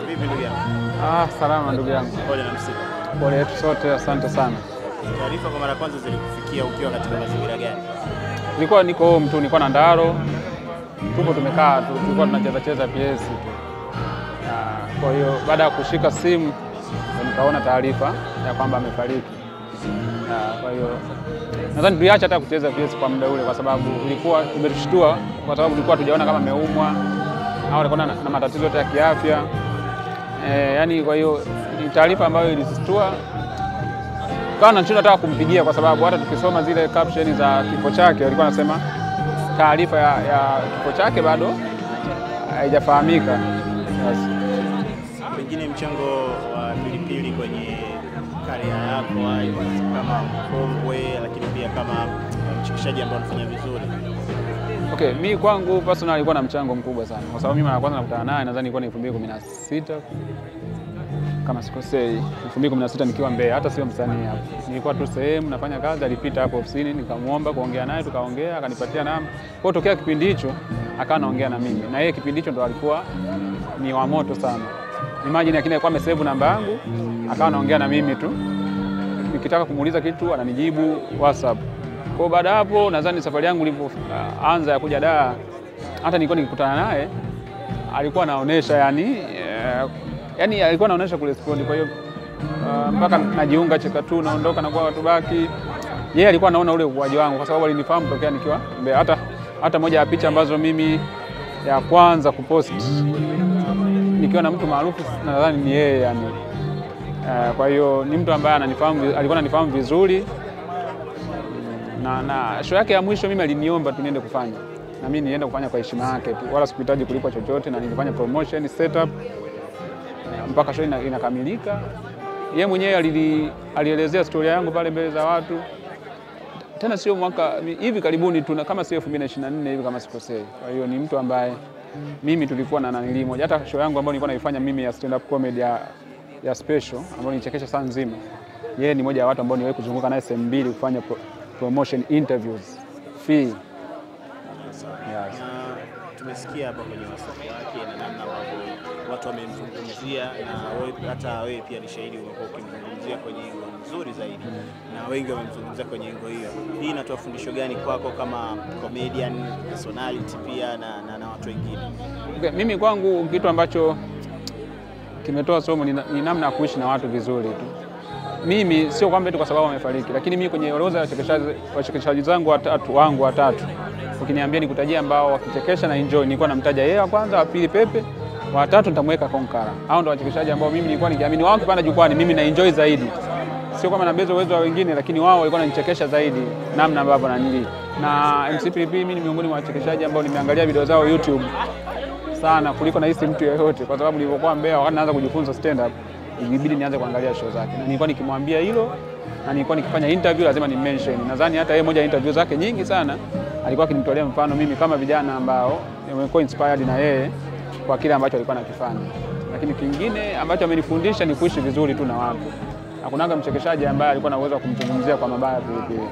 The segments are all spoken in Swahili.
Vipi ndugu yangu? Salama ndugu yangu. Pole na msiba. Pole yetu sote, asante sana. Taarifa kwa mara kwanza zilikufikia ukiwa katika mazingira gani? Nilikuwa niko home tu, nilikuwa na Ndaro. Tupo tumekaa tu, tulikuwa tunacheza PS tu. Kwa hiyo baada ya kushika simu nikaona taarifa ya kwamba amefariki. Kwa hiyo nadhani tuliacha hata kucheza PS kwa muda ule kwa sababu ilikuwa imetushtua, kwa sababu tulikuwa tujaona kama ameumwa au alikuwa na matatizo yote ya kiafya. Yani kwa hiyo ni taarifa ambayo ilistua. Kana nataka kumpigia kwa sababu hata tukisoma zile caption za kifo chake walikuwa wanasema taarifa ya kifo chake bado haijafahamika. Yes. Pengine mchango wa Pilipili kwenye karia yako kama mkongwe, lakini pia kama mchekeshaji ambaye anafanya vizuri. Okay, mimi kwangu personally alikuwa na mchango mkubwa sana. Kwa sababu mimi mara kwanza nakutana naye nadhani ilikuwa ni 2016 kama sikosei, 2016 nikiwa Mbeya, hata sio msanii hapo. Nilikuwa tu sehemu nafanya kazi, alipita hapo ofisini, nikamuomba kuongea naye, tukaongea, akanipatia namba. Kwa hiyo tokea kipindi hicho akawa anaongea na mimi. Na yeye kipindi hicho ndo alikuwa ni wa moto sana. Imagine akina alikuwa amesave namba yangu, akawa anaongea na mimi tu. Nikitaka kumuuliza kitu ananijibu WhatsApp. Kwa baada hapo nadhani safari yangu ilipoanza ya kuja Dar, hata nilikuwa nikikutana naye alikuwa anaonesha yani alikuwa anaonesha kurespond. Kwa hiyo mpaka najiunga cheka tu naondoka na kwa watu baki, yeye alikuwa anaona ule ukuaji wangu kwa sababu alinifahamu tokea nikiwa Mbeya. Hata moja ya picha ambazo mimi ya kwanza kupost nikiwa na mtu maarufu nadhani ni yeye yani. Kwa hiyo ni mtu ambaye alikuwa ananifahamu vizuri. Na show yake ya mwisho mimi aliniomba tu niende kufanya. Na mimi nienda kufanya kwa heshima yake tu. Wala sikuhitaji kulipwa chochote, na nilifanya promotion setup mpaka show inakamilika. Yeye mwenyewe alielezea story yangu pale mbele za watu. Tena sio mwaka hivi karibuni tu, kama sio 2024 hivi kama sikosei. Kwa hiyo ni mtu ambaye mimi tulikuwa na nanili moja. Hata show yangu ambayo nilikuwa naifanya mimi ya stand up comedy ya special ambayo nichekesha saa nzima. Yeye ni moja ya watu ambao niwahi kuzunguka naye sehemu mbili kufanya promotion interviews free. Yes. Tumesikia hapa kwenye WhatsApp wake na namna ambavyo watu wamemzungumzia, na hata wewe pia ni shahidi, umekuwa ukimzungumzia kwenye engo nzuri zaidi na wengi wamemzungumzia kwenye engo hiyo. Hii inatoa fundisho gani kwako kama comedian, personality pia na watu wengine? Okay, mimi kwangu kitu ambacho kimetoa somo ni namna ya kuishi na watu vizuri tu. Mimi sio kwamba tu kwa sababu amefariki, lakini mimi kwenye orodha ya wachekeshaji zangu watatu ukiniambia nikutajia ambao wakichekesha na enjoy, nilikuwa namtaja yeye wa kwanza, wa pili Pepe, wa tatu nitamweka Konkara. Hao ndio wachekeshaji ambao mimi nilikuwa nikiamini wao kipanda jukwani mimi na enjoy zaidi. Sio kama nabeza uwezo wa wengine, lakini wao walikuwa wananichekesha zaidi namna ambavyo na MC Pilipili mimi ni miongoni mwa wachekeshaji ambao nimeangalia video zao YouTube sana kuliko na hisi mtu yeyote, kwa sababu nilipokuwa Mbeya wakati naanza kujifunza stand up ilibidi nianze kuangalia show zake, na nilikuwa nikimwambia hilo, na nilikuwa nikifanya interview lazima ni mention. Nadhani hata yeye moja ya interview zake nyingi sana alikuwa akinitolea mfano mimi kama vijana ambao nimekuwa inspired na yeye kwa kile ambacho alikuwa anakifanya. Lakini kingine ambacho amenifundisha ni kuishi vizuri tu na watu. Hakunanga mchekeshaji ambaye alikuwa na uwezo wa kumzungumzia kwa mabaya Pilipili.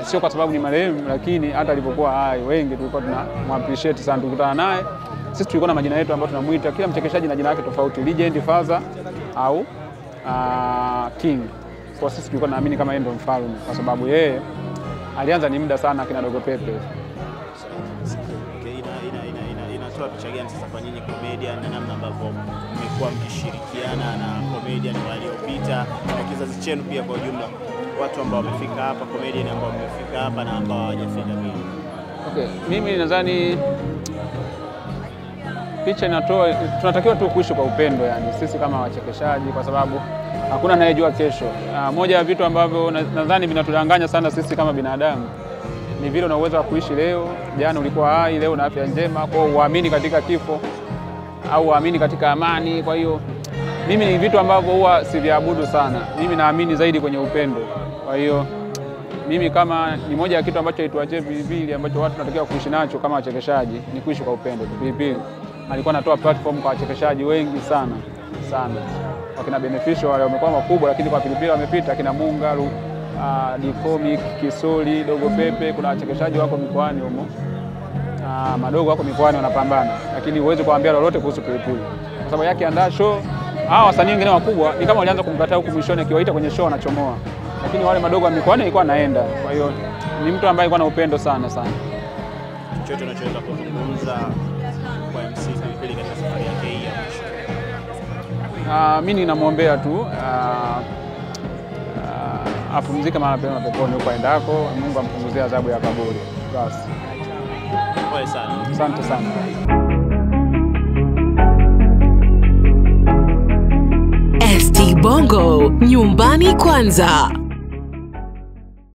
Sio kwa sababu ni marehemu, lakini hata alipokuwa hai wengi tulikuwa tunamappreciate sana. Tukutana naye sisi tulikuwa na majina yetu ambayo tunamuita, kila mchekeshaji na jina lake tofauti, legend, father au king. Kwa sisi tulikuwa naamini kama yeye ndo mfalme, kwa sababu yeye alianza ni muda sana kina Dogo Pepe. Inatoa picha gani sasa kwa nyinyi comedian na namna ambavyo mmekuwa mkishirikiana na comedian waliopita na kizazi chenu pia kwa ujumla, watu ambao wamefika hapa, comedian ambao wamefika hapa na ambao hawajafika pia? Okay, mimi nadhani picha inatoa, tunatakiwa tu kuishi kwa upendo yani sisi kama wachekeshaji, kwa sababu hakuna anayejua kesho. Moja ya vitu ambavyo nadhani vinatudanganya sana sisi kama binadamu ni vile una uwezo wa kuishi leo, jana ulikuwa hai, leo una afya njema, kwa uamini katika kifo au uamini katika amani. Kwa hiyo mimi ni vitu ambavyo huwa siviabudu sana. Mimi naamini zaidi kwenye upendo. Kwa hiyo mimi kama ni moja ya kitu ambacho ituachie Pilipili ambacho watu tunatakiwa kuishi nacho kama wachekeshaji ni kuishi kwa upendo. Pilipili alikuwa anatoa platform kwa wachekeshaji wengi sana. Wakina Beneficial wale wamekuwa makubwa, lakini kwa Pilipili wamepita kina Munga, Dikomic, Kisoli, Dogo Pepe. Kuna wachekeshaji wako mikoani humo, madogo wako mikoani wanapambana, lakini huwezi kuambia lolote kuhusu Pilipili. kwa sababu yake andaa show. Hao wasanii wengine wakubwa ni kama walianza kumkataa huku mwishoni, akiwaita kwenye show anachomoa, lakini wale madogo wa mikoani alikuwa anaenda. Kwa hiyo ni mtu ambaye alikuwa na upendo sana. Chochote unachoweza kuzungumza kwa MC Pilipili katika safari yake hii ya mwisho? Mimi ninamwombea tu apumzike mahali pema peponi huko aendako. Mungu ampunguzie adhabu ya kaburi. Basi. Pole sana. Asante sana. ST Bongo, nyumbani kwanza.